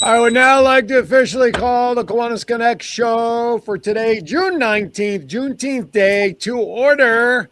I would now like to officially call the Kiwanis Connects show for today, June 19th, Juneteenth Day, to order.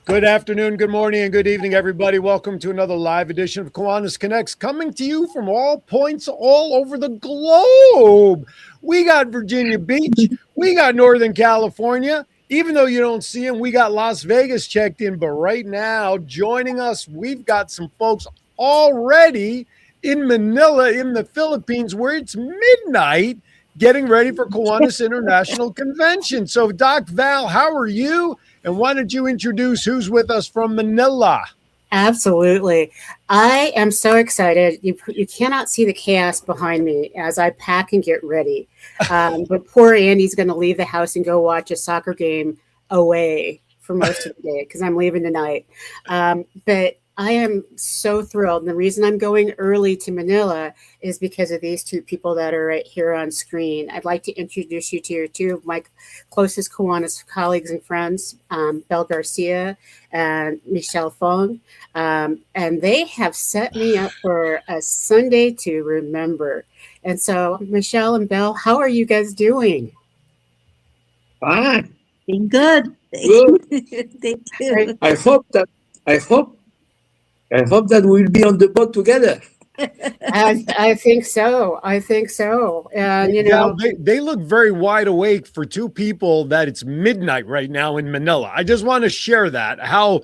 Good afternoon, good morning, and good evening, everybody. Welcome to another live edition of Kiwanis Connects, coming to you from all points all over the globe. We got Virginia Beach. We got Northern California. Even though you don't see them, we got Las Vegas checked in. But right now, joining us, we've got some folks already in Manila, in the Philippines, where it's midnight, getting ready for Kiwanis International Convention. So, Doc Val, how are you? And why don't you introduce who's with us from Manila? Absolutely. I am so excited. You cannot see the chaos behind me as I pack and get ready. But poor Andy's going to leave the house and go watch a soccer game away for most of the day because I'm leaving tonight. But I am so thrilled. And the reason I'm going early to Manila is because of these two people that are right here on screen. I'd like to introduce you to two of my closest Kiwanis colleagues and friends, Belle Garcia and Michelle Fong. And they have set me up for a Sunday to remember. And so, Michelle and Belle, how are you guys doing? Fine. Been good. Good. Thank you. I hope that we'll be on the boat together. I think so. I think so. And you know, they look very wide awake for two people that it's midnight right now in Manila. I just want to share that how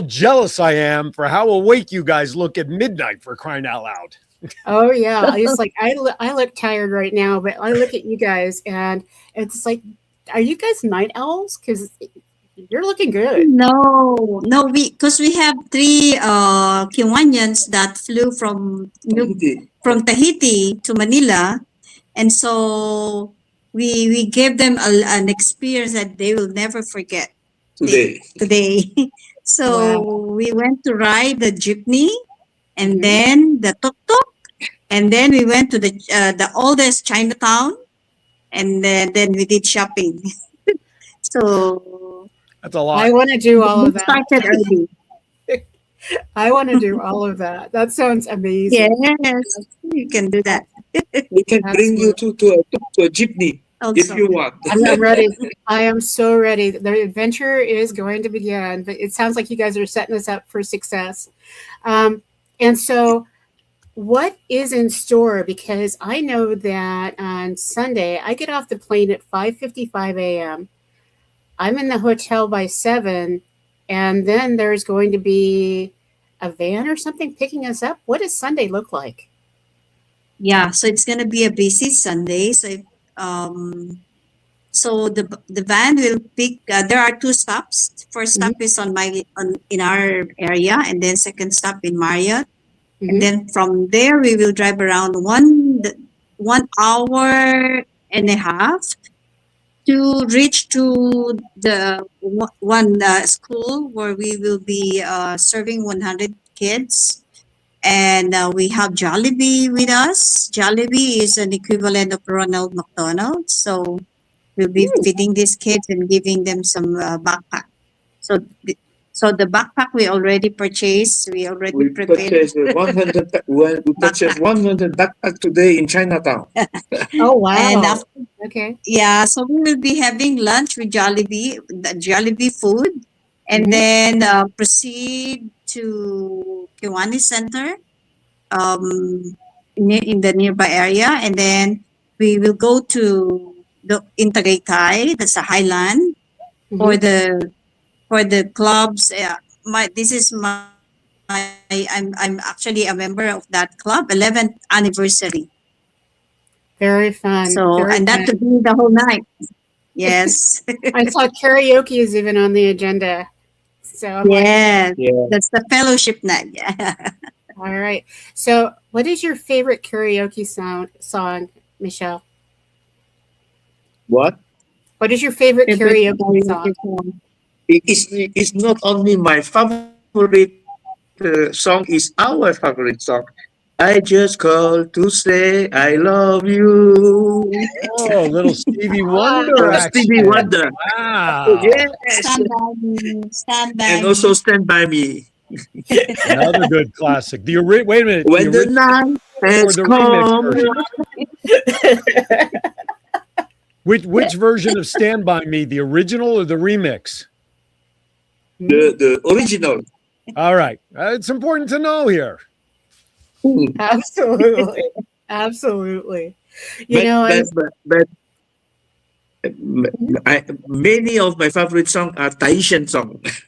jealous I am for how awake you guys look at midnight, for crying out loud. Oh yeah, it's like I look tired right now, but I look at you guys and it's like, are you guys night owls? Because you're looking good. No, because we have three Kiwanians that flew from Tahiti to Manila, and so we gave them an experience that they will never forget today. So we went to ride the jeepney, and then the tuk-tuk, and then we went to the oldest Chinatown, and then we did shopping. So that's a lot. I want to do all of that. Started early. I want to do all of that. That sounds amazing. Yes, you can do that. We can bring you to a jeepney if you want. I'm ready. I am so ready. The adventure is going to begin, but it sounds like you guys are setting us up for success. And so what is in store? Because I know that on Sunday, I get off the plane at 5:55 a.m. I'm in the hotel by 7, and then there's going to be a van or something picking us up. What does Sunday look like? Yeah, so it's gonna be a busy Sunday. So the van will pick. There are two stops. First stop is in our area, and then second stop in Marriott. And then from there we will drive around 1 hour and a half to reach to the one school where we will be serving 100 kids. And we have Jollibee with us. Jollibee is an equivalent of Ronald McDonald. So we'll be feeding these kids and giving them some backpack. So the backpack we already purchased. We prepared. We purchased 100 backpack today in Chinatown. Oh wow! And after, okay. Yeah, so we will be having lunch with Jollibee, the Jollibee food, and then proceed to Kiwanis Center, in the nearby area, and then we will go to in Tagaytay. That's a Highland for the clubs. I'm actually a member of that club, 11th anniversary. Very fun. So that could be the whole night. Yes. I saw karaoke is even on the agenda. So that's the fellowship night. Yeah. All right. So what is your favorite karaoke song, Michelle? What? What is your favorite karaoke song? It's not only my favorite song, is our favorite song. I just called to say I love you. Oh, little Stevie Wonder. Stevie Wonder. Wow. Yes. Stand by me. Stand by And me. also Stand By Me. Another good classic. Wait a minute. When the night or It's the remix come. version? Which version of Stand By Me, the original or the remix? The original. All right. It's important to know here. Absolutely. Absolutely. You But know, I but but, but many of my favorite songs are Tahitian songs.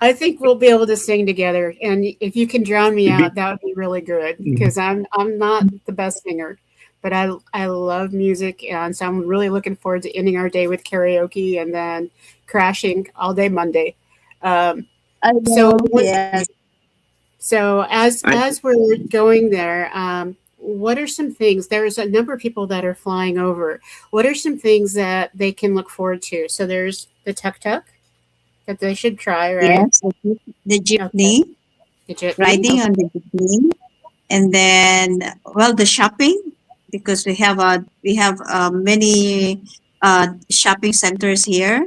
I think we'll be able to sing together, and if you can drown me out, that would be really good because I'm not the best singer, but I love music, and so I'm really looking forward to ending our day with karaoke and then crashing all day Monday. Um, I so know. Yes. so I, as we're going there, what are some things? There's a number of people that are flying over. What are some things that they can look forward to? So there's the tuk tuk that they should try, right? Yes. The Okay. jeepney, The jitney. riding on the jeepney, and then well, the shopping because we have many shopping centers here,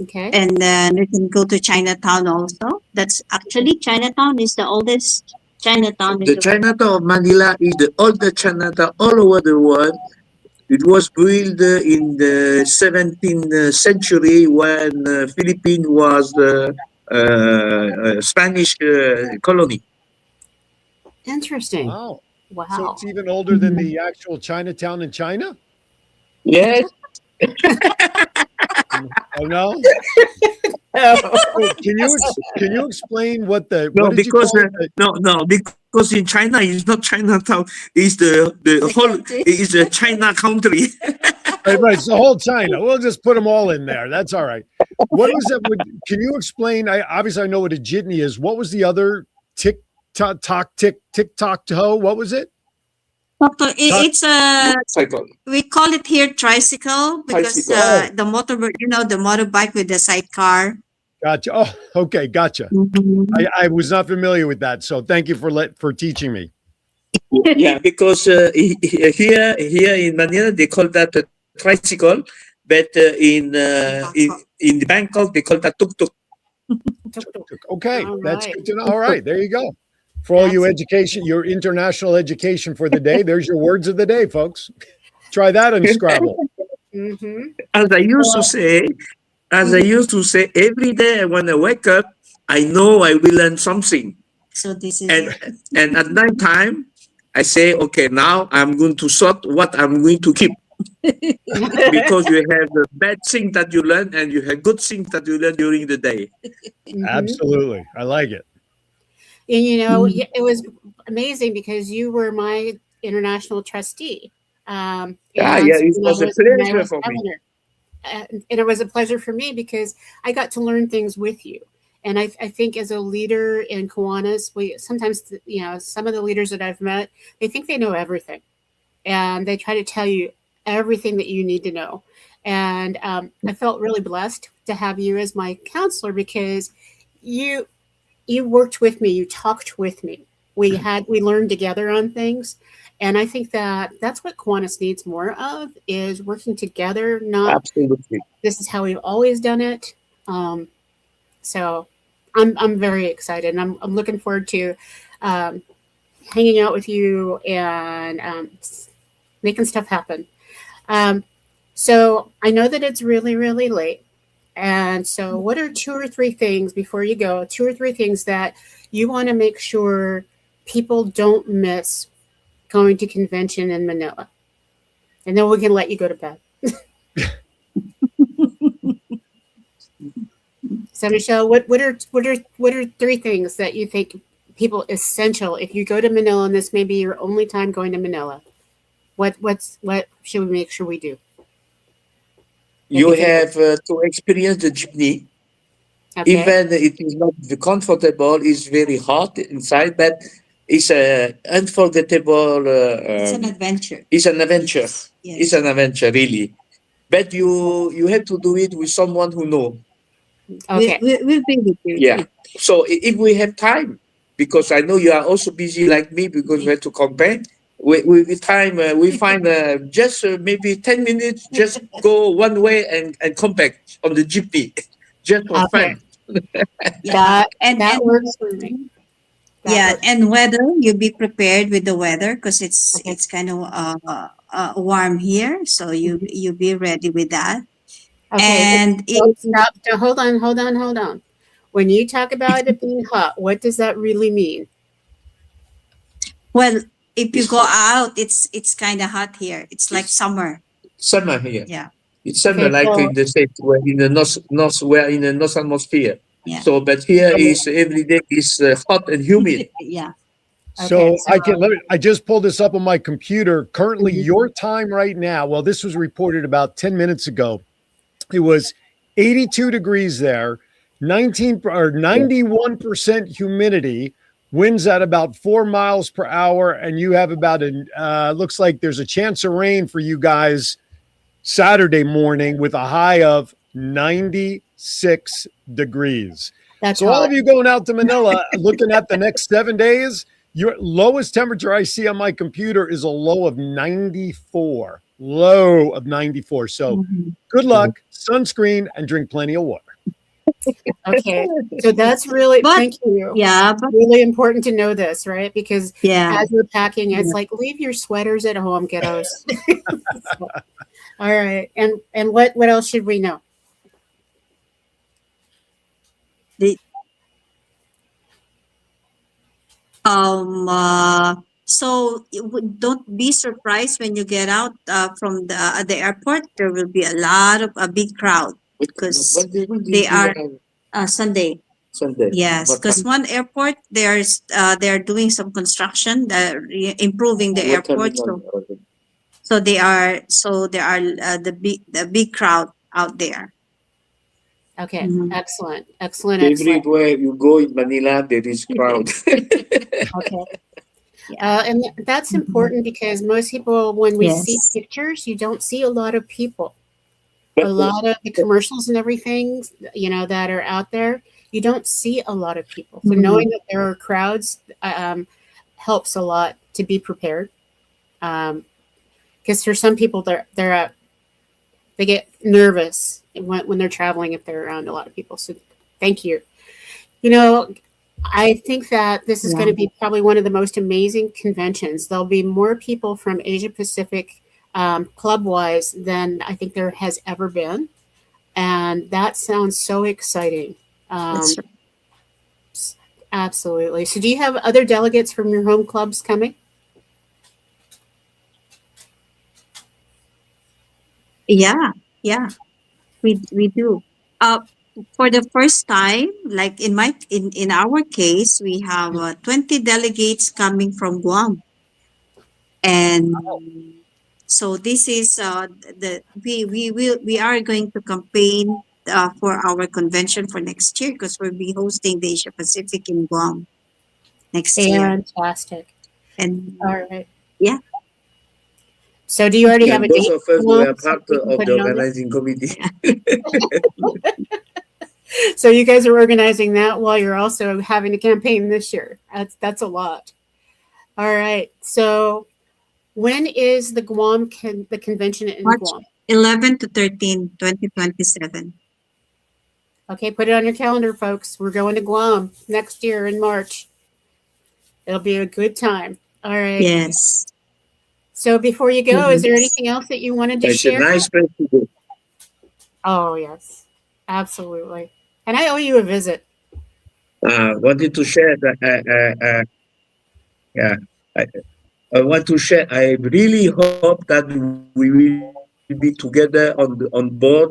Okay. and then we can go to Chinatown also. That's actually Chinatown is the oldest Chinatown in the the world. Chinatown of Manila is the oldest Chinatown all over the world. It was built in the 17th century when Philippines was a Spanish colony. Interesting. Wow. So Wow. it's even older than the actual Chinatown in China? Yes. Oh no. Oh, So can you explain what No, did you because call it? no, because in China it's not Chinatown. It's the whole. country. It's a China country. Right, it's the whole China. We'll just put them all in there. That's all right. What was that? Can you explain? I know what a jitney is. What was the other tick tock toe? What was it? So it's a Cycle. we call it here tricycle because Tricycle. Oh, the the motorbike with the sidecar. gotcha. Oh, okay, gotcha. Mhm. I was not familiar with that, so thank you for teaching me. Yeah, because here in Manila they call that a tricycle, but in the Bangkok they call that tuk tuk. Okay, all that's right. good to know. All right, there you go. For all you That's education, your international education for the day. There's your words of the day, folks. Try that in Scrabble. mm-hmm. As I used to Well, say, every day when I wake up, I know I will learn something. So this is And at night time, I say, okay, now I'm going to sort what I'm going to keep because you have the bad thing that you learn and you have good things that you learn during the day. mhm. Absolutely, I like it. And Mm. it was amazing because you were my international trustee, Yeah, and it was a when I pleasure was for me. governor, and it was a pleasure for me because I got to learn things with you. And I think as a leader in Kiwanis, we sometimes some of the leaders that I've met, they think they know everything, and they try to tell you everything that you need to know. And I felt really blessed to have you as my counselor because you you worked with me, you talked with me. We learned together on things. And I think that that's what Kiwanis needs more of is working together, not Absolutely. this is how we've always done it. Um, so I'm very excited and I'm looking forward to um, hanging out with you and making stuff happen. Um, so I know that it's really, really late. And so, what are two or three things before you go? Two or three things that you want to make sure people don't miss going to convention in Manila, and then we can let you go to bed. So, Michelle, what are three things that you think people essential if you go to Manila and this may be your only time going to Manila? What should we make sure we do? Make You it to the have to experience the jeepney. okay, Even it is not comfortable, it's very hot inside, but it's a unforgettable. it's an adventure. It's an adventure. It's Yes. an adventure, really. But you have to do it with someone who know. okay, We'll be with you. Yeah. So if we have time, because I know you are also busy like me, because we have to compare. With time, we find just maybe 10 minutes. Just go one way and come back on the jeepney, just for okay. fun. Yeah. That And that works for me. Yeah, looks- and weather, you be prepared with the weather because Okay. it's kind of warm here, so Mhm. you be ready with that. Okay. And Don't stop. Hold on, hold on, hold on. When you talk about it being hot, what does that really mean? well, if you It's go hot. out, it's kind of hot here. It's like It's summer. summer here. Yeah, It's summer Okay, like so in the States, where in the we're in the north atmosphere. yeah, So, but here is every day is hot and humid. yeah. okay, So so I just pulled this up on my computer. Currently, Mhm. your time right now, well, this was reported about 10 minutes ago. It was 82 degrees there, 19 or 91% humidity, winds at about 4 miles per hour, and you have about looks like there's a chance of rain for you guys Saturday morning with a high of 96 degrees. that's So all hot. of you going out to Manila looking at the next 7 days, your lowest temperature I see on my computer is a low of 94. Low of 94. So Mhm. good luck, sunscreen, and drink plenty of water. Okay, so that's really But thank you. yeah, but Really important to know this, right? Because yeah, as we're packing, it's yeah. like leave your sweaters at home, kiddos. All right, and what else should we know? The so don't be surprised when you get out from the airport. There will be a lot of a big crowd because When they did you are have Sunday. Sunday? Yes, What because time? one airport they're doing some construction, they're improving the What airport. terminal? So they are there are the big crowd out there. Okay, Mhm. excellent, excellent, excellent. Everywhere you go in Manila, there is crowd. Okay, Yeah. and that's Mhm. important because most people, when we see Yes. pictures, you don't see a lot of people. A But lot of the commercials and everything, that are out there, you don't see a lot of people. So knowing Mhm. that there are crowds helps a lot to be prepared. Because for some people, they get nervous when they're traveling if they're around a lot of people. So thank you. You know, I think that this is going Yeah. to be probably one of the most amazing conventions. There'll be more people from Asia Pacific club wise than I think there has ever been. And that sounds so exciting. Um, That's right. absolutely. So, do you have other delegates from your home clubs coming? Yeah. Yeah. We do. Uh, for the first time, like in our case, we have 20 delegates coming from Guam, and so this is the we are going to campaign for our convention for next year because we'll be hosting the Asia Pacific in Guam next year, Fantastic. All and right. yeah, So, do you already have and a those date of us who now are so part we can of put the it on there? organizing committee. So, you guys are organizing that while you're also having a campaign this year. That's a lot. All right. So, when is the convention in March Guam? 11 to 13, 2027. Okay, put it on your calendar, folks. We're going to Guam next year in March. It'll be a good time. All right. Yes. So before you go, is there Yes. anything else that you wanted to It's a share? nice place to go. Oh, yes. Absolutely. And I owe you a visit. Wanted to share that. Yeah, I, I want to share. I really hope that we will be together on board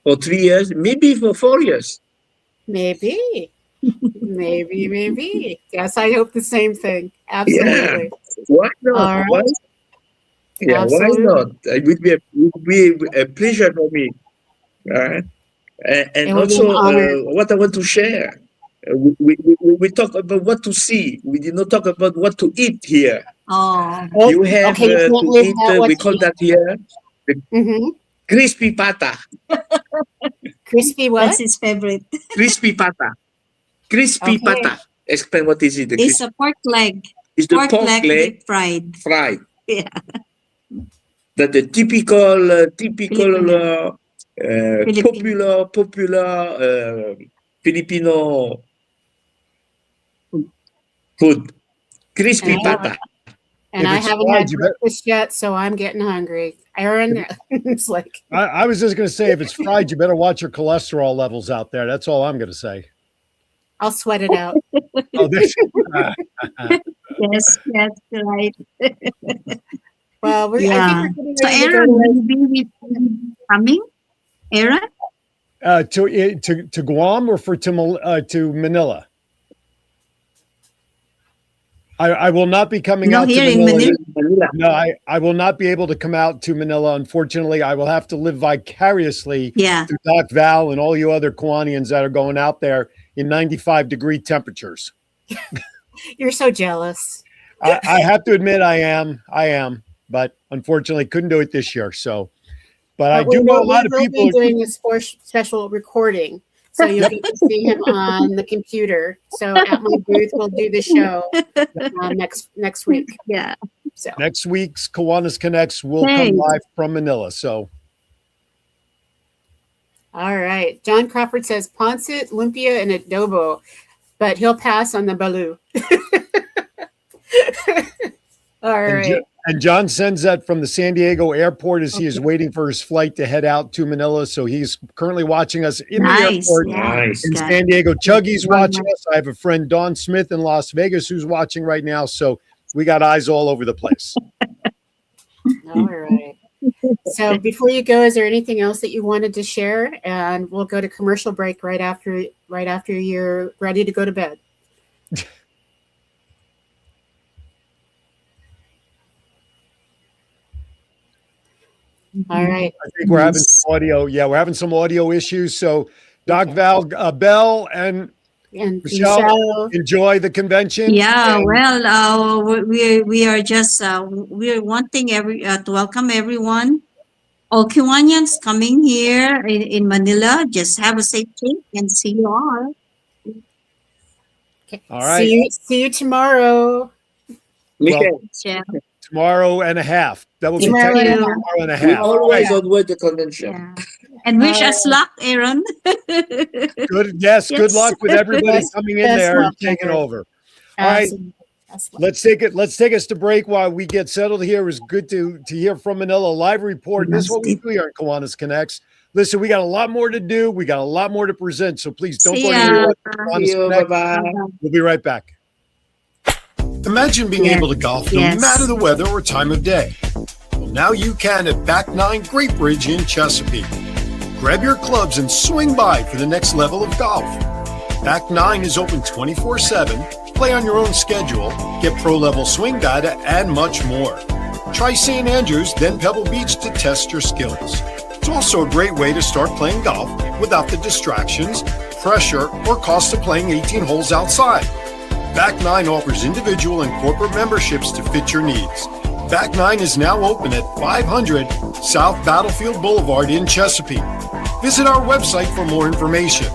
for 3 years, maybe for 4 years. Maybe. Maybe, maybe. Yes, I hope the same thing. Yeah, Absolutely. why not? All Why? right. Yeah, why Absolutely. not? It would be a pleasure for me. Right? It And will be an also, honor. what I want to share. We talk about what to see. We did not talk about what to eat here. Oh, Oh, You have okay. You can't to live eat, without what we to call eat. that here, the Mm-hmm. crispy pata. Crispy that's what? his favorite. Crispy pata. Crispy Okay. pata. Explain what is it, the It's crispy. a pork leg. It's the Pork pork leg leg deep fried. fried. Yeah. That the typical Filipino. Filipino. popular Filipino Food. Crispy And I haven't, pata. and If I it's haven't fried, had you bet- breakfast yet, so I'm getting hungry. Aaron, it's like, I was just going to say, if it's fried, you better watch your cholesterol levels out there. That's all I'm going to say. I'll sweat it out. Oh, this. Yes, yes, right. Well, I think Yeah. we're getting So ready to go Aaron, to will you be coming? Aaron? To Guam or to Manila? I will not be coming No, out to here in Manila. Manila. No, I will not be able to come out to Manila. Unfortunately, I will have to live vicariously Yeah. through Doc Val and all you other Kiwanians that are going out there in 95-degree temperatures. You're so jealous. I have to admit I am, but unfortunately couldn't do it this year. So, but I do know a lot of We people. will be doing a special recording, so you'll get to see him on the computer. So at my booth, we'll do the show next week. Yeah. So Next week's Kiwanis Connects will Hey. come live from Manila. So, all right, John Crawford says pancit, lumpia, and adobo, but he'll pass on the balu. All right. and John sends that from the San Diego airport as he is waiting for his flight to head out to Manila. So he's currently watching us in the Nice. airport Yeah. Nice. in Got San Diego. Chuggy's One watching us. I have a friend, Dawn Smith, in Las Vegas who's watching right now. So we got eyes all over the place. All right. So before you go, is there anything else that you wanted to share? And we'll go to commercial break right after you're ready to go to bed. All right. I think we're having some audio. Yeah, we're having some audio issues. So Doc Val, Bell, and And Michelle, enjoy the convention. Yeah, And well, we are just we're wanting to welcome everyone. All Kiwanians coming here in Manila. Just have a safe trip and see you all. okay. All right. See you tomorrow. Michelle, Yeah. tomorrow and a half. That will be Tomorrow technically and a tomorrow and a we half. always onward the convention. Yeah. And wish us luck, Aaron. Good. Yes. Good Yes. luck with everybody Best- coming in best there and luck, taking Aaron. over. All right. Let's take us to break while we get settled here. It was good to hear from Manila. Live report. This is what we do here in Kiwanis Connects. Listen, we got a lot more to do. We got a lot more to present. So please don't See go ya. anywhere. See Kiwanis you. Connect. Bye-bye. We'll be right back. Imagine being Yes. able to golf no Yes. matter the weather or time of day. Well, now you can at Back 9 Great Bridge in Chesapeake. Grab your clubs and swing by for the next level of golf. Back 9 is open 24/7. Play on your own schedule, get pro-level swing data, and much more. Try St. Andrews, then Pebble Beach to test your skills. It's also a great way to start playing golf without the distractions, pressure, or cost of playing 18 holes outside. Back 9 offers individual and corporate memberships to fit your needs. Back 9 is now open at 500 South Battlefield Boulevard in Chesapeake. Visit our website for more information.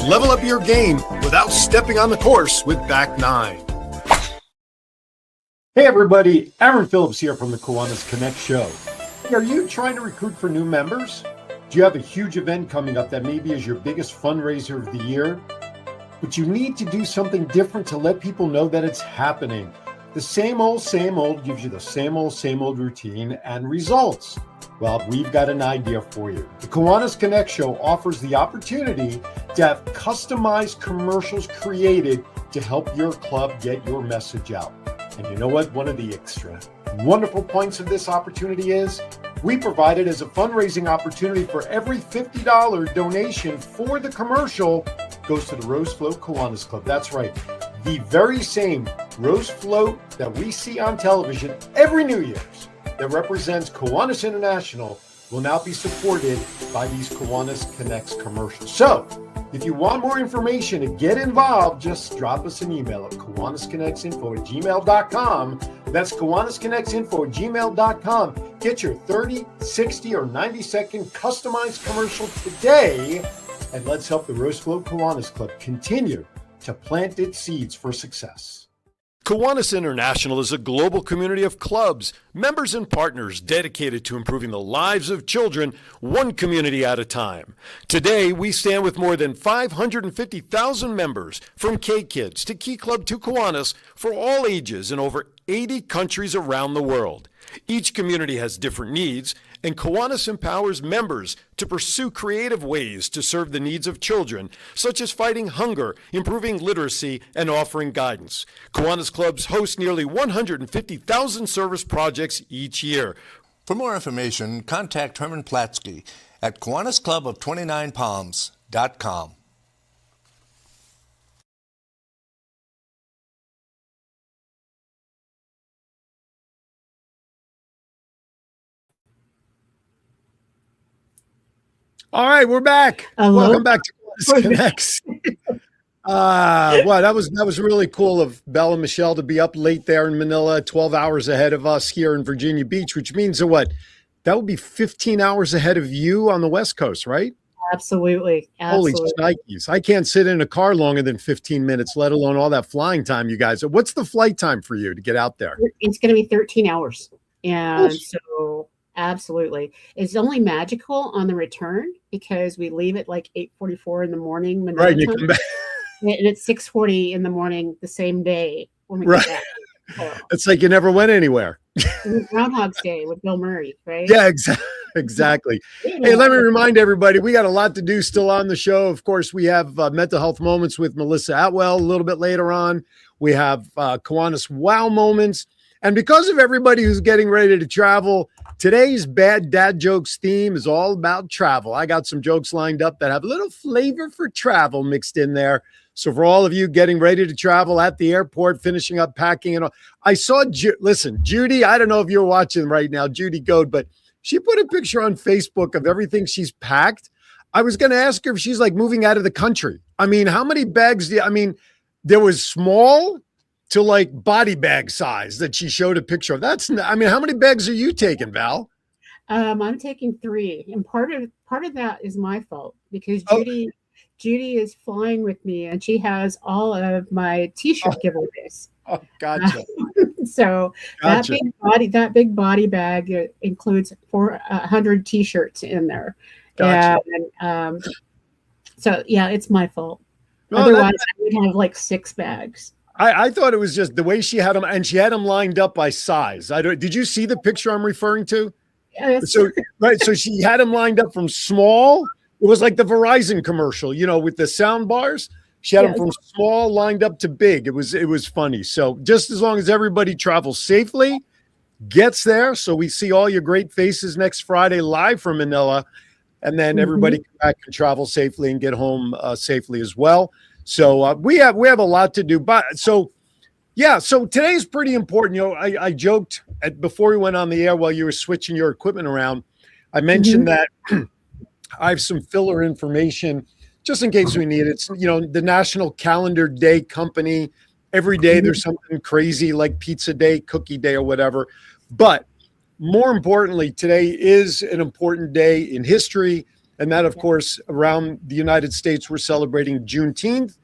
Level up your game without stepping on the course with Back 9. Hey everybody, Aaron Phillips here from the Kiwanis Connect show. Hey, are you trying to recruit for new members? Do you have a huge event coming up that maybe is your biggest fundraiser of the year? But you need to do something different to let people know that it's happening. The same old gives you the same old routine and results. Well, we've got an idea for you. The Kiwanis Connect show offers the opportunity to have customized commercials created to help your club get your message out. And you know what? One of the extra wonderful points of this opportunity is we provide it as a fundraising opportunity for every $50 donation for the commercial goes to the Rose Float Kiwanis Club. That's right. The very same Rose Float that we see on television every New Year's that represents Kiwanis International will now be supported by these Kiwanis Connects commercials. So, if you want more information and get involved, just drop us an email at KiwanisConnectsInfo@gmail.com. That's KiwanisConnectsInfo@gmail.com. Get your 30, 60, or 90-second customized commercial today, and let's help the Rose Float Kiwanis Club continue to plant its seeds for success. Kiwanis International is a global community of clubs, members, and partners dedicated to improving the lives of children, one community at a time. Today, we stand with more than 550,000 members, from K-Kids to Key Club to Kiwanis, for all ages in over 80 countries around the world. Each community has different needs, and Kiwanis empowers members to pursue creative ways to serve the needs of children, such as fighting hunger, improving literacy, and offering guidance. Kiwanis clubs host nearly 150,000 service projects each year. For more information, contact Herman Platsky at KiwanisClub of 29Palms.com. All right, we're back. Hello? Welcome back to Kiwanis Connects. Well, that was really cool of Belle and Michelle to be up late there in Manila, 12 hours ahead of us here in Virginia Beach, which means that that would be 15 hours ahead of you on the West Coast, right? Absolutely. Holy shnikes. I can't sit in a car longer than 15 minutes, let alone all that flying time, you guys. What's the flight time for you to get out there? It's going to be 13 hours. And Oof. so absolutely. It's only magical on the return because we leave at like 8:44 in the morning. Manila Right, you time, come back. and it's 6:40 in the morning the same day when we Right. get back. So, It's like you never went anywhere. Groundhog's Day with Bill Murray, right? Yeah, exactly. Hey, let me remind everybody, we got a lot to do still on the show. Of course, we have mental health moments with Melissa Atwell a little bit later on. We have Kiwanis Wow moments. And because of everybody who's getting ready to travel, today's Bad Dad Jokes theme is all about travel. I got some jokes lined up that have a little flavor for travel mixed in there. So for all of you getting ready to travel at the airport, finishing up packing and all, I saw, listen, Judy, I don't know if you're watching right now, Judy Goad, but she put a picture on Facebook of everything she's packed. I was going to ask her if she's like moving out of the country. I mean, how many bags there was small to like body bag size that she showed a picture of. How many bags are you taking, Val? I'm taking 3, and part of that is my fault because Judy is flying with me, and she has all of my T-shirt giveaways. Oh, gotcha. So Gotcha. that big body bag includes 400 T-shirts in there. Gotcha. And so yeah, it's my fault. Well, Otherwise, I would have like 6 bags. I thought it was just the way she had them, and she had them lined up by size. Did you see the picture I'm referring to? Yes. So she had them lined up from small. It was like the Verizon commercial, with the sound bars. She had them from small lined up to big. It was funny. So just as long as everybody travels safely, gets there, so we see all your great faces next Friday live from Manila, and then everybody come back and travel safely and get home safely as well. So we have a lot to do. But so today's pretty important. I joked before we went on the air while you were switching your equipment around. I mentioned that I have some filler information just in case we need it. It's, the National Calendar Day Company. Every day there's something crazy like Pizza Day, Cookie Day, or whatever. But more importantly, today is an important day in history. And that, of course, around the United States, we're celebrating Juneteenth,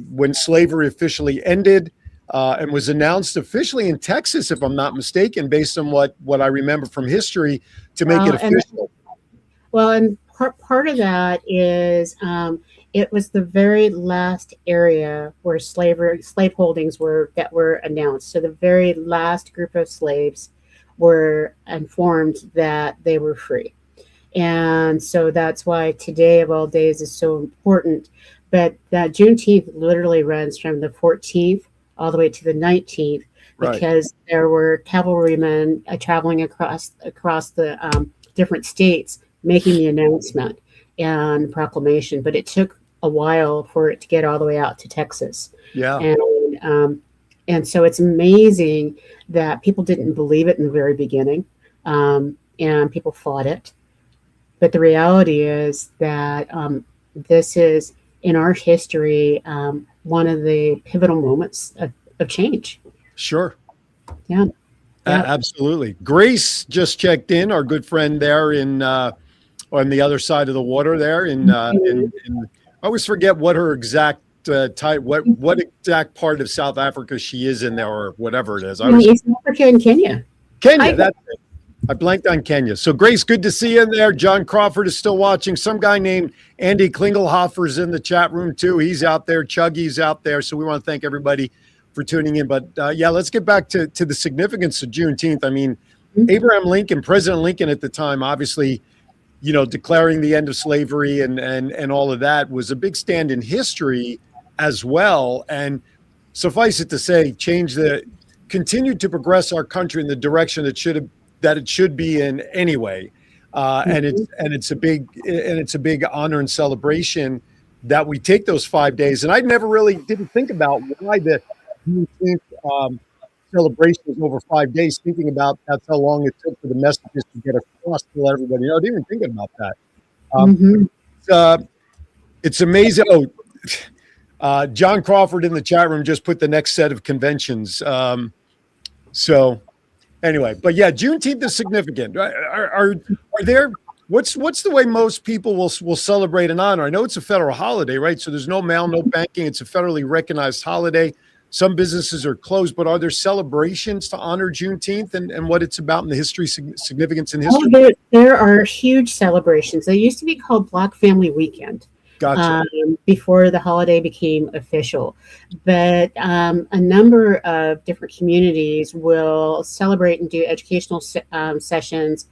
when slavery officially ended and was announced officially in Texas, if I'm not mistaken, based on what I remember from history, to make it official. And part of that is it was the very last area where slave holdings were announced. So the very last group of slaves were informed that they were free. And so that's why today of all days is so important. But that Juneteenth literally runs from the 14th all the way to the 19th, because there were cavalrymen traveling across the different states making the announcement and proclamation. But it took a while for it to get all the way out to Texas. Yeah. And so it's amazing that people didn't believe it in the very beginning, and people fought it. But the reality is that this is, in our history, one of the pivotal moments of change. Sure. Yeah. Absolutely. Grace just checked in, our good friend there on the other side of the water there. I always forget what her exact what exact part of South Africa she is in there, or whatever it is. East Africa and Kenya. Kenya. That's it. I blanked on Kenya. So, Grace, good to see you in there. John Crawford is still watching. Some guy named Andy Klingelhofer's in the chat room, too. He's out there. Chuggy's out there. So we want to thank everybody for tuning in. But, yeah, let's get back to the significance of Juneteenth. I mean, Abraham Lincoln, President Lincoln at the time, obviously, declaring the end of slavery and all of that was a big stand in history as well. And suffice it to say, continued to progress our country in the direction that it should be in anyway, and it's a big honor and celebration that we take those 5 days. And I never really didn't think about why the celebration was over 5 days. Thinking about that's how long it took for the messages to get across to let everybody know. I didn't even think about that. It's amazing. John Crawford in the chat room just put the next set of conventions. So. Anyway, but yeah, Juneteenth is significant. Are there? What's the way most people will celebrate and honor? I know it's a federal holiday, right? So there's no mail, no banking. It's a federally recognized holiday. Some businesses are closed, but are there celebrations to honor Juneteenth and what it's about in the history, significance in history? Oh, there are huge celebrations. They used to be called Black Family Weekend. Gotcha. Before the holiday became official. But a number of different communities will celebrate and do educational sessions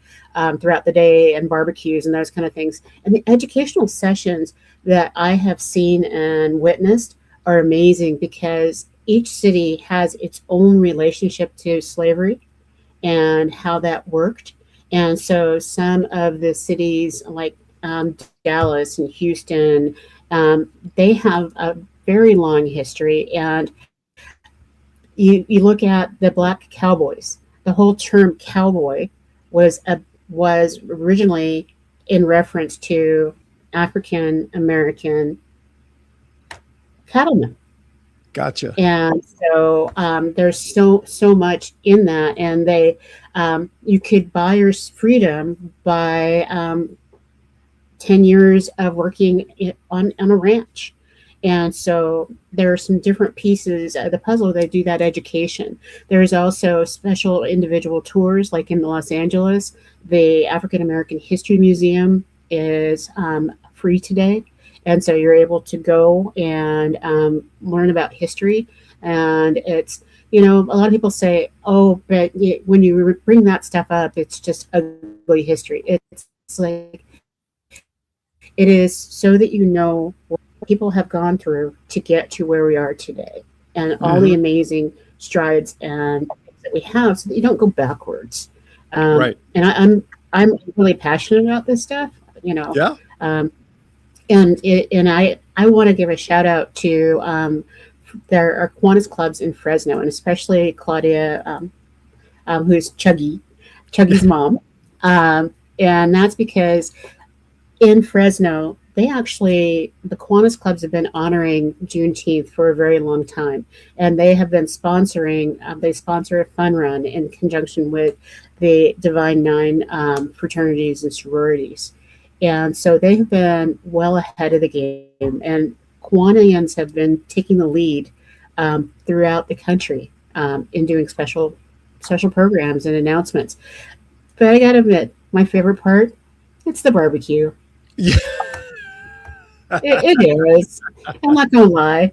throughout the day and barbecues and those kind of things. And the educational sessions that I have seen and witnessed are amazing because each city has its own relationship to slavery and how that worked. And so some of the cities like Dallas and Houston, they have a very long history. And you look at the Black Cowboys. The whole term cowboy was originally in reference to African American cattlemen. Gotcha. And so there's so much in that, and they you could buy your freedom by 10 years of working on a ranch. And so there are some different pieces of the puzzle that do that education. There's also special individual tours, like in Los Angeles, the African American History Museum is free today. And so you're able to go and learn about history. And it's, a lot of people say, oh, but when you bring that stuff up, it's just ugly history. It's like, it is so that what people have gone through to get to where we are today, and all the amazing strides and things that we have, so that you don't go backwards. Right. And I'm really passionate about this stuff. Yeah. And I want to give a shout out to there are Kiwanis clubs in Fresno, and especially Claudia, who's Chuggy's mom, and that's because in Fresno, the Kiwanis clubs have been honoring Juneteenth for a very long time. And they have been they sponsor a fun run in conjunction with the Divine Nine fraternities and sororities. And so they have been well ahead of the game. And Kiwanians have been taking the lead throughout the country in doing special programs and announcements. But I gotta admit, my favorite part, it's the barbecue. Yeah. It is. I'm not gonna lie.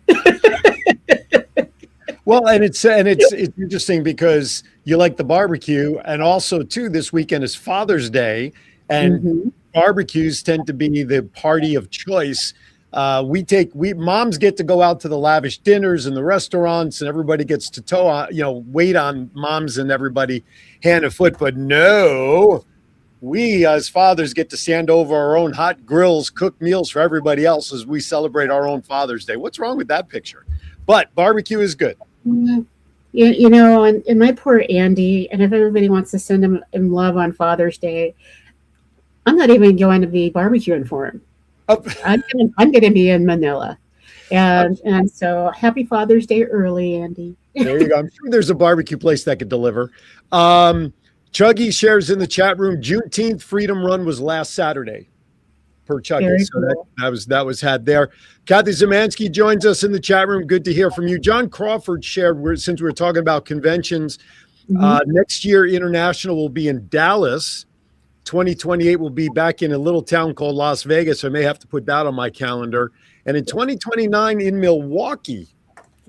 Well, and it's interesting because you like the barbecue, and also too, this weekend is Father's Day, and barbecues tend to be the party of choice. Moms get to go out to the lavish dinners and the restaurants, and everybody gets to wait on moms and everybody hand and foot. But no, we as fathers get to stand over our own hot grills, cook meals for everybody else as we celebrate our own Father's Day. What's wrong with that picture? But barbecue is good. Yeah, and my poor Andy, and if everybody wants to send him love on Father's Day, I'm not even going to be barbecuing for him. I'm going to be in Manila. And so happy Father's Day early, Andy. There you go. I'm sure there's a barbecue place that could deliver. Chuggy shares in the chat room, Juneteenth Freedom Run was last Saturday. per Chucky. Very So cool. that was had there. Kathy Zemansky joins us in the chat room. Good to hear from you. John Crawford shared, since we were talking about conventions, next year International will be in Dallas. 2028 will be back in a little town called Las Vegas. I may have to put that on my calendar. And in 2029 in Milwaukee.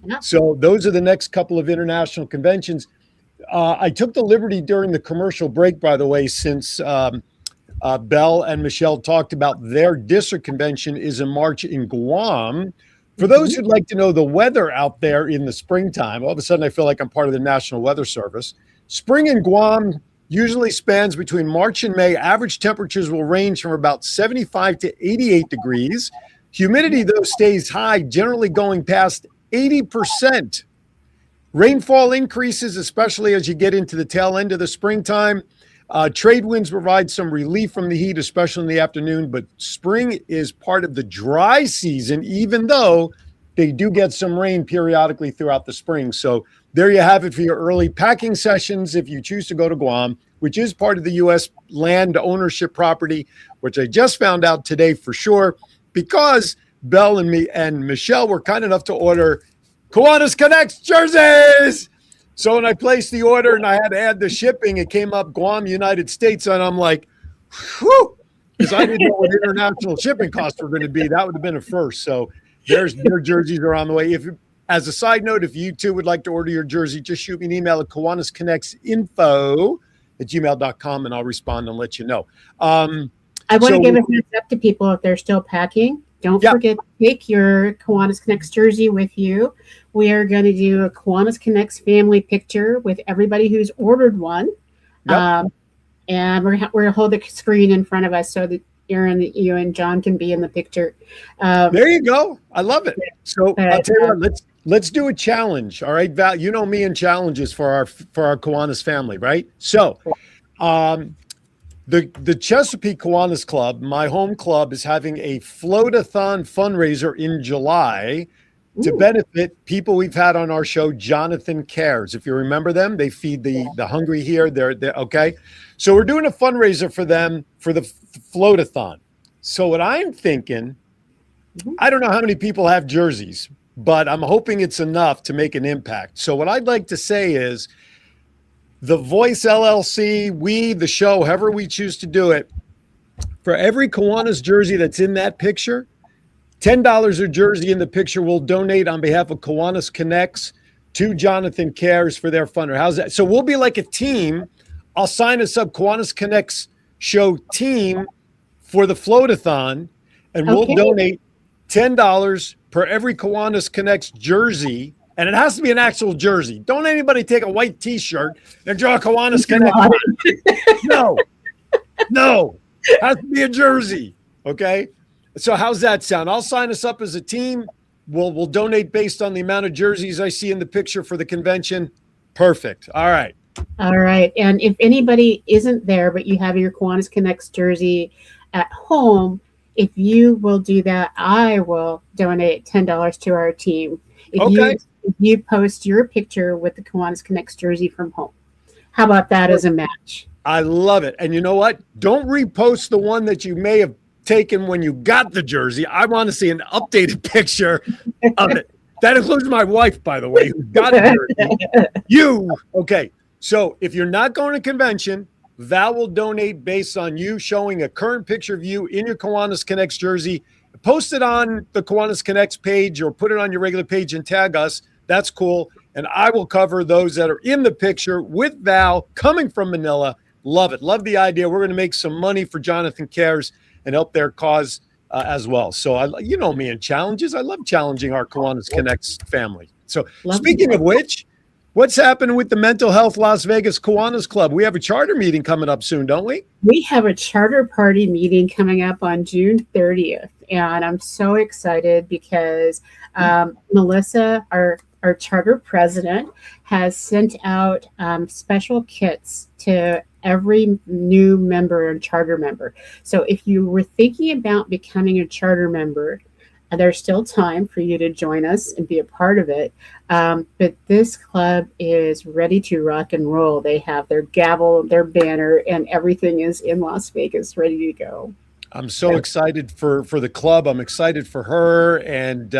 Yeah. So those are the next couple of international conventions. I took the liberty during the commercial break, by the way, since Belle and Michelle talked about their district convention is in March in Guam. For those who'd like to know the weather out there in the springtime, all of a sudden I feel like I'm part of the National Weather Service. Spring in Guam usually spans between March and May. Average temperatures will range from about 75 to 88 degrees. Humidity, though, stays high, generally going past 80%. Rainfall increases, especially as you get into the tail end of the springtime. Trade winds provide some relief from the heat, especially in the afternoon, but spring is part of the dry season, even though they do get some rain periodically throughout the spring. So there you have it for your early packing sessions if you choose to go to Guam, which is part of the U.S. land ownership property, which I just found out today for sure, because Belle and me and Michelle were kind enough to order Kiwanis Connects jerseys. So when I placed the order and I had to add the shipping, it came up Guam, United States, and I'm like, whew, because I didn't know what international shipping costs were going to be. That would have been a first. So their jerseys are on the way. If, as a side note, if you too would like to order your jersey, just shoot me an email at kiwanisconnectsinfo@gmail.com and I'll respond and let you know. I want to give a heads up to people if they're still packing. Don't forget to take your Kiwanis Connects jersey with you. We are going to do a Kiwanis Connects family picture with everybody who's ordered one. And we're going to hold the screen in front of us so that Aaron, you and John can be in the picture. There you go. I love it. So I'll tell you what, let's do a challenge. All right, Val, you know me and challenges for our Kiwanis family, right? So the Chesapeake Kiwanis Club, my home club, is having a float-a-thon fundraiser in July to benefit people we've had on our show, Jonathan Cares. If you remember them, they feed the hungry here. They're okay. So we're doing a fundraiser for them for the float-a-thon. So what I'm thinking, I don't know how many people have jerseys, but I'm hoping it's enough to make an impact. So what I'd like to say is, The Voice LLC, we, the show, however we choose to do it, for every Kiwanis jersey that's in that picture, $10 a jersey in the picture will donate on behalf of Kiwanis Connects to Jonathan Cares for their funder. How's that? So we'll be like a team. I'll sign us up, Kiwanis Connects show team, for the float-a-thon, and we'll donate $10 per every Kiwanis Connects jersey. And it has to be an actual jersey. Don't anybody take a white T-shirt and draw a Kiwanis Connect. No. It has to be a jersey. Okay? So how's that sound? I'll sign us up as a team. We'll donate based on the amount of jerseys I see in the picture for the convention. Perfect. All right. All right. And if anybody isn't there, but you have your Kiwanis Connects jersey at home, if you will do that, I will donate $10 to our team. If you post your picture with the Kiwanis Connects jersey from home. How about that as a match? I love it. And you know what? Don't repost the one that you may have taken when you got the jersey. I want to see an updated picture of it. That includes my wife, by the way, who got a jersey. Okay. So if you're not going to convention, Val will donate based on you showing a current picture of you in your Kiwanis Connects jersey. Post it on the Kiwanis Connects page or put it on your regular page and tag us. That's cool. And I will cover those that are in the picture with Val coming from Manila. Love it. Love the idea. We're going to make some money for Jonathan Cares and help their cause as well. So, you know me and challenges. I love challenging our Kiwanis Connects family. So speaking of which, what's happening with the Mental Health Las Vegas Kiwanis Club? We have a charter meeting coming up soon, don't we? We have a charter party meeting coming up on June 30th. And I'm so excited because Melissa, our charter president, has sent out special kits to every new member and charter member. So if you were thinking about becoming a charter member, there's still time for you to join us and be a part of it. But this club is ready to rock and roll. They have their gavel, their banner, and everything is in Las Vegas ready to go. I'm so excited for the club. I'm excited for her, and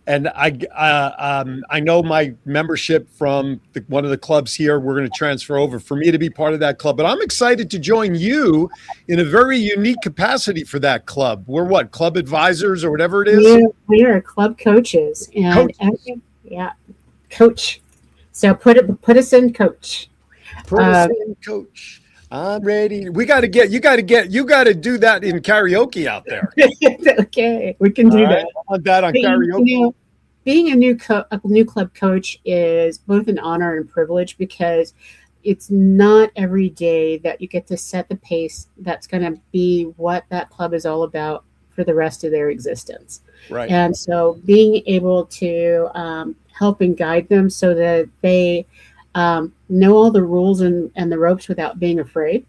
I know my membership from one of the clubs here. We're going to transfer over for me to be part of that club. But I'm excited to join you in a very unique capacity for that club. We're what, club advisors or whatever it is. We are club coaches, and coach. So put us in, coach. Put us in, coach. I'm ready. You got to do that in karaoke out there. Okay, we can do that. I want that on karaoke. Being a new club coach is both an honor and privilege, because it's not every day that you get to set the pace that's going to be what that club is all about for the rest of their existence. Right. And so being able to help and guide them so that they know all the rules and the ropes without being afraid,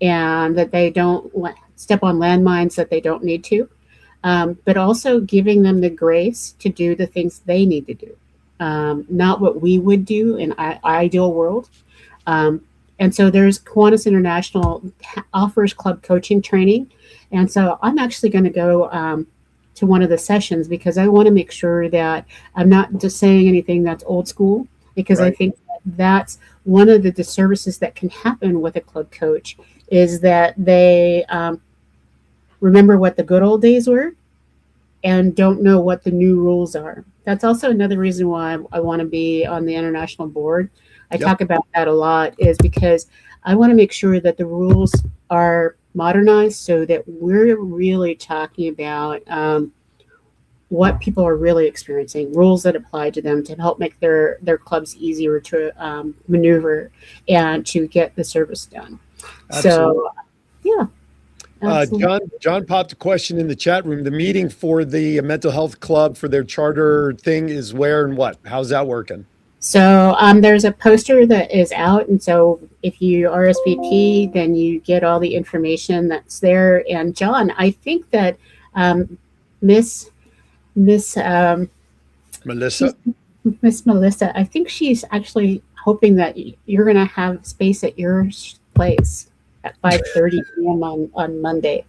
and that they don't step on landmines that they don't need to, but also giving them the grace to do the things they need to do, not what we would do in an ideal world. And so there's Kiwanis International offers club coaching training. And so I'm actually going to go to one of the sessions, because I want to make sure that I'm not just saying anything that's old school, because I think that's one of the disservices that can happen with a club coach, is that they remember what the good old days were and don't know what the new rules are. That's also another reason why I want to be on the international board. I talk about that a lot, is because I want to make sure that the rules are modernized, so that we're really talking about what people are really experiencing, rules that apply to them to help make their clubs easier to maneuver and to get the service done. Absolutely. So, yeah. John popped a question in the chat room. The meeting for the mental health club for their charter thing is where and what? How's that working? So there's a poster that is out, and so if you RSVP, then you get all the information that's there. And John, I think that Miss Melissa, I think she's actually hoping that you're going to have space at your place at 5:30 p.m. on Monday.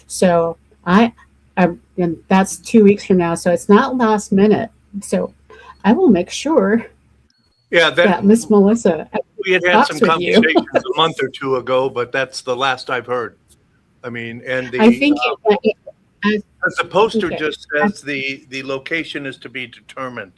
So and that's 2 weeks from now, so it's not last minute. So I will make sure. Yeah, that Miss Melissa. We had some conversations a month or two ago, but that's the last I've heard. I mean, and I think as the poster just says, the location is to be determined.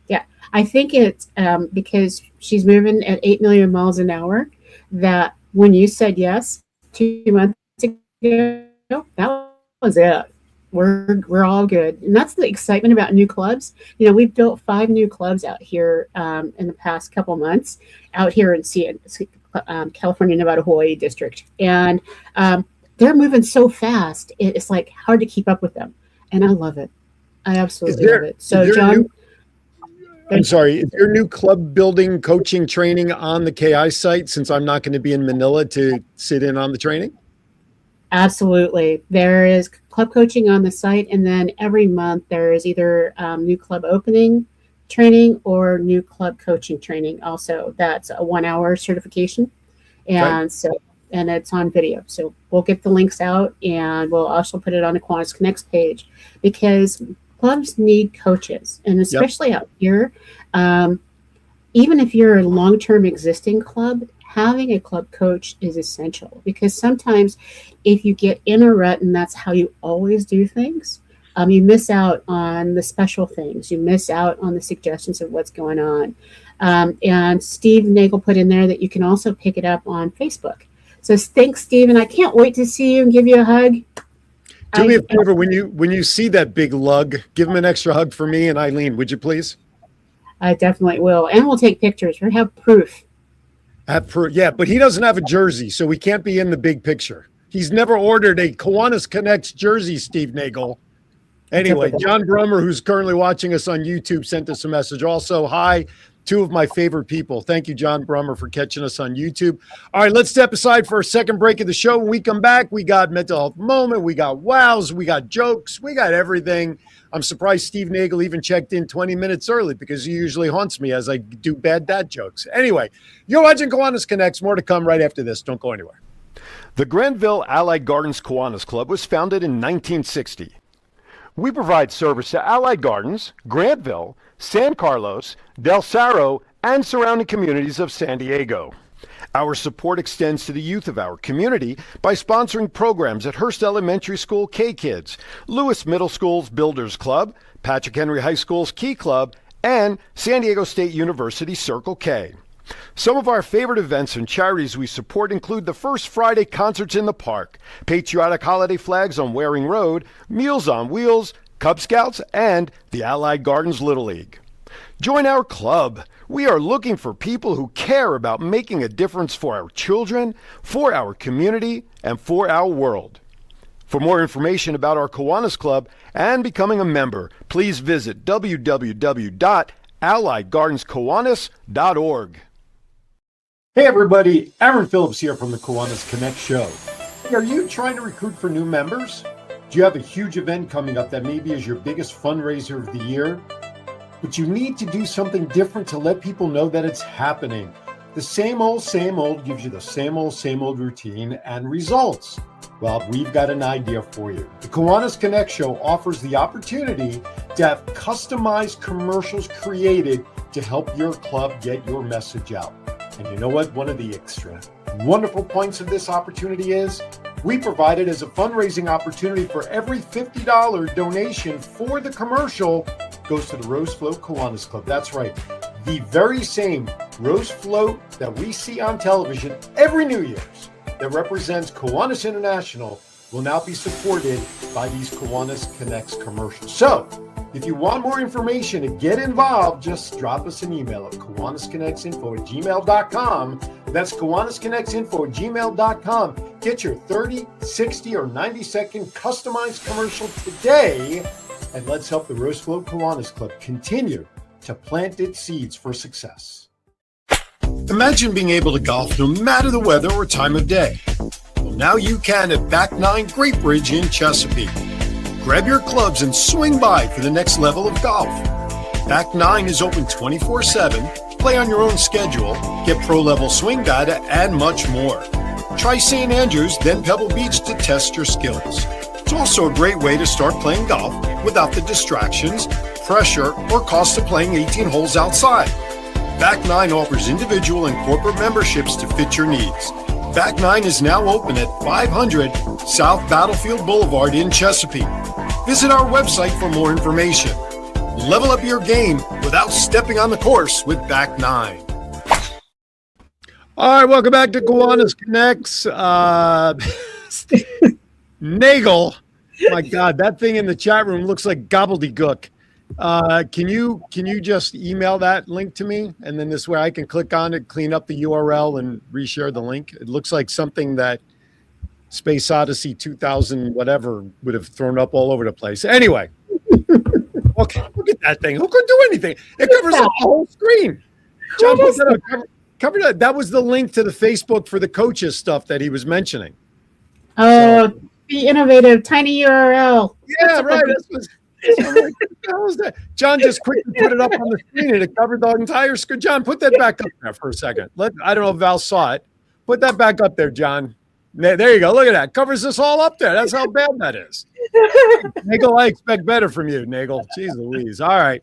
Yeah, I think it's because she's moving at 8 million miles an hour. That when you said yes 2 months ago, that was it. We're all good, and that's the excitement about new clubs. You know, we've built 5 new clubs out here in the past couple months out here in California, Nevada, Hawaii district, and they're moving so fast. It's like hard to keep up with them, and I love it. I absolutely love it. So, John, I'm sorry, is your new club building coaching training on the KI site, since I'm not going to be in Manila to sit in on the training? Absolutely. There is club coaching on the site, and then every month there is either new club opening training or new club coaching training. Also, that's a 1-hour certification, and and it's on video. So we'll get the links out, and we'll also put it on the Kiwanis Connects page, because clubs need coaches, and especially out here, even if you're a long-term existing club, having a club coach is essential, because sometimes if you get in a rut and that's how you always do things, you miss out on the special things. You miss out on the suggestions of what's going on. And Steve Nagel put in there that you can also pick it up on Facebook. So thanks, Steve, and I can't wait to see you and give you a hug. Do me a favor, when you see that big lug, give him an extra hug for me and Eileen, would you please? I definitely will, and we'll take pictures. We have proof. Yeah, but he doesn't have a jersey, so we can't be in the big picture. He's never ordered a Kiwanis Connects jersey, Steve Nagel. Anyway, John Brummer, who's currently watching us on YouTube, sent us a message. Also, hi, 2 of my favorite people. Thank you, John Brummer, for catching us on YouTube. All right, let's step aside for a second break of the show. When we come back, we got mental health moment, we got wows, we got jokes, we got everything. I'm surprised Steve Nagel even checked in 20 minutes early, because he usually haunts me as I do bad dad jokes. Anyway, you're watching Kiwanis Connects. More to come right after this. Don't go anywhere. The Granville Allied Gardens Kiwanis Club was founded in 1960. We provide service to Allied Gardens, Granville, San Carlos, Del Cerro, and surrounding communities of San Diego. Our support extends to the youth of our community by sponsoring programs at Hearst Elementary School K-Kids, Lewis Middle School's Builders Club, Patrick Henry High School's Key Club, and San Diego State University Circle K. Some of our favorite events and charities we support include the First Friday Concerts in the Park, Patriotic Holiday Flags on Waring Road, Meals on Wheels, Cub Scouts, and the Allied Gardens Little League. Join our club. We are looking for people who care about making a difference for our children, for our community, and for our world. For more information about our Kiwanis Club and becoming a member, please visit www.alliedgardenskiwanis.org. Hey everybody, Aaron Phillips here from the Kiwanis Connects show. Hey, are you trying to recruit for new members? Do you have a huge event coming up that maybe is your biggest fundraiser of the year? But you need to do something different to let people know that it's happening. The same old gives you the same old routine and results. Well, we've got an idea for you. The Kiwanis Connects show offers the opportunity to have customized commercials created to help your club get your message out. And you know what? One of the extra wonderful points of this opportunity is we provide it as a fundraising opportunity. For every $50 donation for the commercial goes to the Rose Float Kiwanis Club. That's right. The very same Rose Float that we see on television every New Year's that represents Kiwanis International will now be supported by these Kiwanis Connects commercials. So, if you want more information to get involved, just drop us an email at KiwanisConnectsInfo@gmail.com. That's KiwanisConnectsInfo@gmail.com. Get your 30, 60, or 90-second customized commercial today, and let's help the Rose Float Kiwanis Club continue to plant its seeds for success. Imagine being able to golf no matter the weather or time of day. Well, now you can at Back 9 Great Bridge in Chesapeake. Grab your clubs and swing by for the next level of golf. Back 9 is open 24/7, play on your own schedule, get pro-level swing data, and much more. Try St. Andrews, then Pebble Beach to test your skills. It's also a great way to start playing golf without the distractions, pressure, or cost of playing 18 holes outside. Back 9 offers individual and corporate memberships to fit your needs. Back 9 is now open at 500 South Battlefield Boulevard in Chesapeake. Visit our website for more information. Level up your game without stepping on the course with Back 9. All right, welcome back to Kiwanis Connects. Nagel, my God, that thing in the chat room looks like gobbledygook. Can you just email that link to me, and then this way I can click on it, clean up the URL, and reshare the link? It looks like something that Space Odyssey 2000 whatever would have thrown up all over the place. Anyway, okay, look at that thing. Who could do anything? It covers up the whole screen. John, put that up. Cover that. That was the link to the Facebook for the coaches stuff that he was mentioning. Oh, be innovative, tiny URL. Yeah, right. I'm like, what the hell is that? John just quickly put it up on the screen and it covered the entire screen. John, put that back up there for a second. I don't know if Val saw it. Put that back up there, John. There you go. Look at that. Covers this all up there. That's how bad that is. Nagel, I expect better from you, Nagel. Jeez Louise. All right.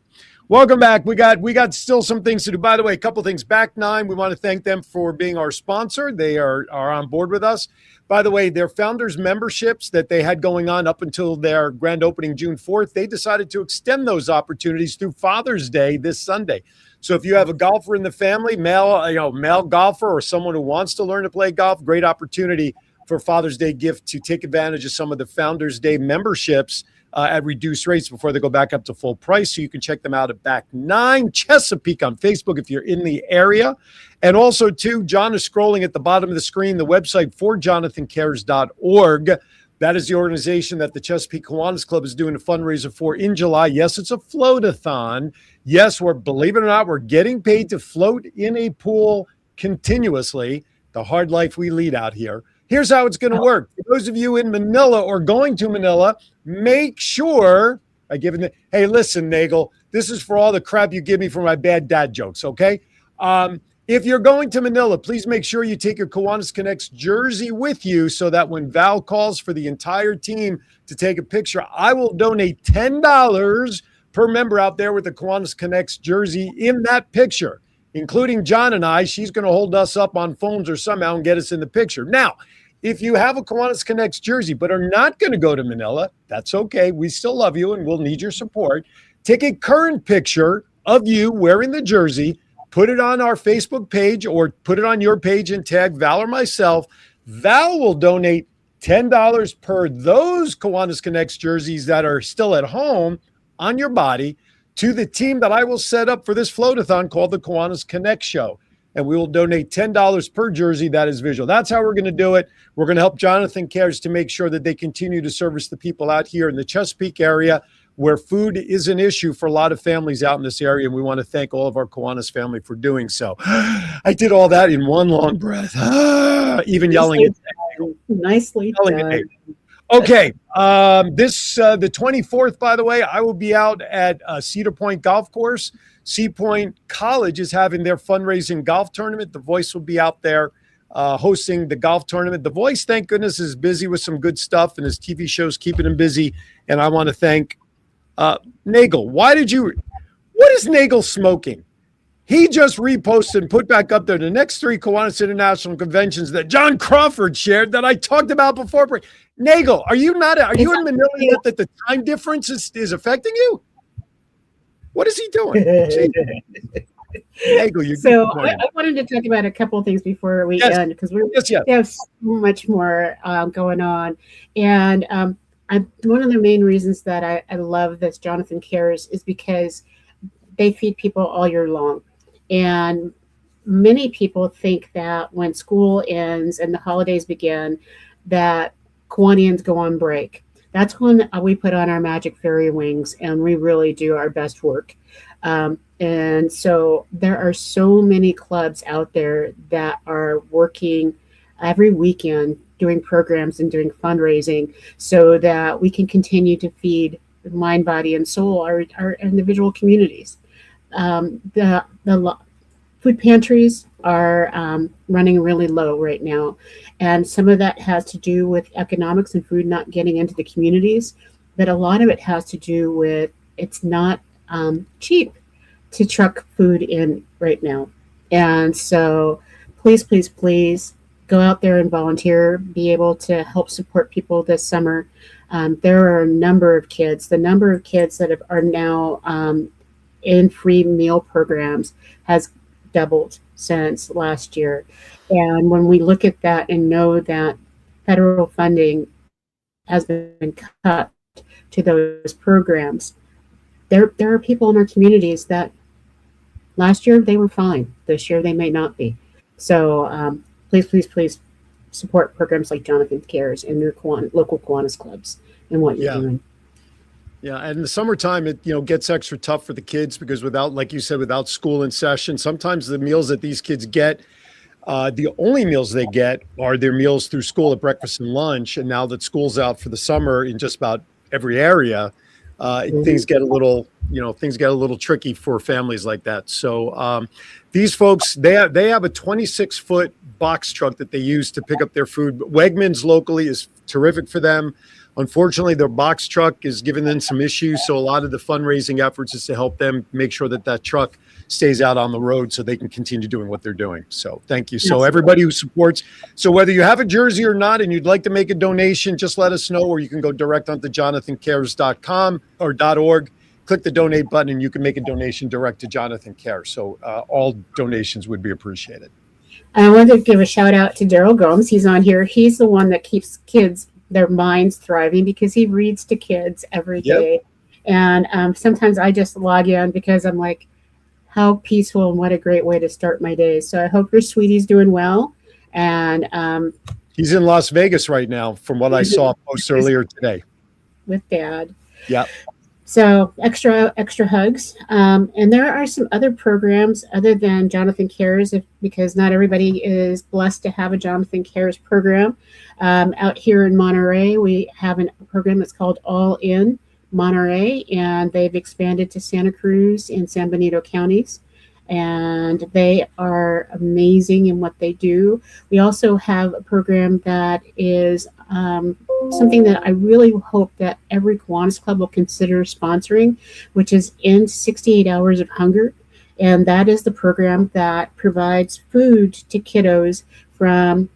Welcome back. We got still some things to do. By the way, a couple things. Back 9, we want to thank them for being our sponsor. They are on board with us. By the way, their founders memberships that they had going on up until their grand opening June 4th, they decided to extend those opportunities through Father's Day this Sunday. So if you have a golfer in the family, male golfer, or someone who wants to learn to play golf, great opportunity for Father's Day gift to take advantage of some of the Founders Day memberships at reduced rates before they go back up to full price. So you can check them out at Back 9 Chesapeake on Facebook if you're in the area. And also, too, John is scrolling at the bottom of the screen, the website for jonathancares.org. That is the organization that the Chesapeake Kiwanis Club is doing a fundraiser for in July. Yes, it's a float-a-thon. Yes, believe it or not, we're getting paid to float in a pool continuously, the hard life we lead out here. Here's how it's going to work. For those of you in Manila or going to Manila, make sure hey, listen, Nagel, this is for all the crap you give me for my bad dad jokes, okay? If you're going to Manila, please make sure you take your Kiwanis Connects jersey with you so that when Val calls for the entire team to take a picture, I will donate $10 per member out there with the Kiwanis Connects jersey in that picture, including John and I. She's going to hold us up on phones or somehow and get us in the picture. Now, if you have a Kiwanis Connects jersey but are not going to go to Manila, that's okay. We still love you and we'll need your support. Take a current picture of you wearing the jersey, put it on our Facebook page or put it on your page and tag Val or myself. Val will donate $10 per those Kiwanis Connects jerseys that are still at home on your body to the team that I will set up for this float-a-thon called the Kiwanis Connect Show. And we will donate $10 per jersey that is visual. That's how we're going to do it. We're going to help Jonathan Cares to make sure that they continue to service the people out here in the Chesapeake area where food is an issue for a lot of families out in this area. And we want to thank all of our Kiwanis family for doing so. I did all that in one long breath, even yelling at Nicely done. Okay. The 24th, by the way, I will be out at Cedar Point Golf Course. Sea Point College is having their fundraising golf tournament. The Voice will be out there hosting the golf tournament. The Voice, thank goodness, is busy with some good stuff, and his TV show's keeping him busy. And I want to thank Nagel. What is Nagel smoking? He just reposted and put back up there the next 3 Kiwanis International Conventions that John Crawford shared that I talked about before. Nagel, are you in Manila yet that the time difference is affecting you? What is he doing? Nagel, I wanted to talk about a couple of things before we end because we have so much more going on. And one of the main reasons that I love this Jonathan Cares is because they feed people all year long. And many people think that when school ends and the holidays begin, that Kiwanians go on break. That's when we put on our magic fairy wings and we really do our best work. And so there are so many clubs out there that are working every weekend doing programs and doing fundraising so that we can continue to feed mind, body, and soul our individual communities. The food pantries are running really low right now, and some of that has to do with economics and food not getting into the communities, but a lot of it has to do with it's not cheap to truck food in right now. And so please go out there and volunteer, be able to help support people this summer. There are a number of kids. The number of kids that are now in free meal programs has doubled since last year. And when we look at that and know that federal funding has been cut to those programs, there are people in our communities that last year they were fine. This year they may not be. So please support programs like Jonathan Cares and your local Kiwanis clubs and what you're doing. Yeah, and in the summertime, it gets extra tough for the kids because like you said, without school in session, sometimes the meals that these kids get, the only meals they get are their meals through school at breakfast and lunch. And now that school's out for the summer in just about every area, things get a little tricky for families like that. So these folks, they have a 26-foot box truck that they use to pick up their food. Wegmans locally is terrific for them. Unfortunately, their box truck is giving them some issues. So a lot of the fundraising efforts is to help them make sure that truck stays out on the road so they can continue doing what they're doing. So thank you. So everybody who supports, so whether you have a jersey or not, and you'd like to make a donation, just let us know, or you can go direct onto jonathancares.com or .org, click the donate button, and you can make a donation direct to Jonathan Cares. So all donations would be appreciated. I wanted to give a shout out to Daryl Gomes. He's on here. He's the one that keeps kids, their minds thriving because he reads to kids every day. And sometimes I just log in because I'm like, how peaceful and what a great way to start my day. So I hope your sweetie's doing well. And he's in Las Vegas right now, from what I saw post earlier today. With Dad. Yeah. So extra hugs. And there are some other programs other than Jonathan Cares, because not everybody is blessed to have a Jonathan Cares program. Out here in Monterey, we have a program that's called All In Monterey, and they've expanded to Santa Cruz and San Benito counties. and they are amazing in what they do. We also have a program that is something that I really hope that every Kiwanis Club will consider sponsoring, which is End 68 Hours of Hunger. And that is the program that provides food to kiddos from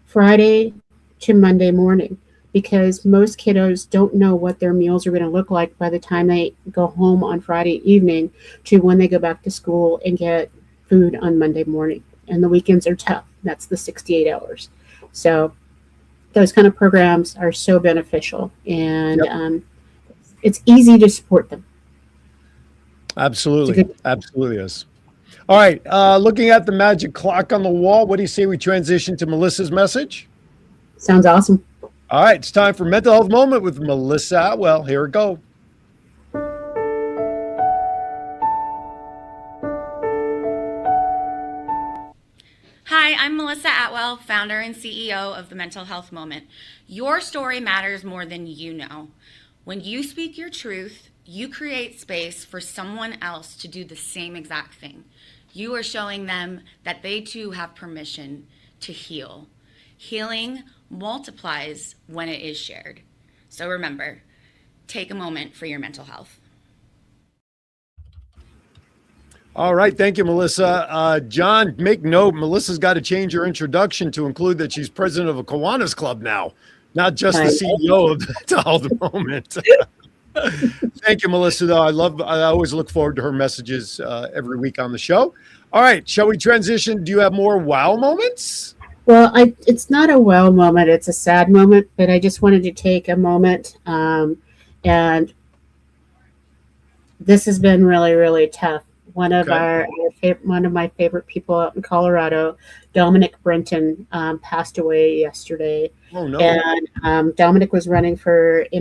Friday to Monday morning, because most kiddos don't know what their meals are going to look like by the time they go home on Friday evening to when they go back to school and get food on Monday morning. And the weekends are tough. That's the 68 hours. So those kind of programs are so beneficial, and it's easy to support them. Absolutely. Absolutely is. All right. Looking at the magic clock on the wall, what do you say we transition to Melissa's message? Sounds awesome. All right. It's time for Mental Health Moment with Melissa Atwell. Here we go. Hi, I'm Melissa Atwell, founder and CEO of the Mental Health Moment. Your story matters more than you know. When you speak your truth, you create space for someone else to do the same exact thing. You are showing them that they too have permission to heal. Healing multiplies when it is shared. So remember, take a moment for your mental health. All right. Thank you, Melissa. John, make note, Melissa's got to change her introduction to include that she's president of a Kiwanis Club now, not just the CEO of the Mental Health Moment. Thank you, Melissa, though. I always look forward to her messages every week on the show. All right. Shall we transition? Do you have more wow moments? Well, it's not a wow moment. It's a sad moment, but I just wanted to take a moment. And this has been really, really tough. One of my favorite people out in Colorado, Dominic Brenton, passed away yesterday. Oh, no. And Dominic was running for he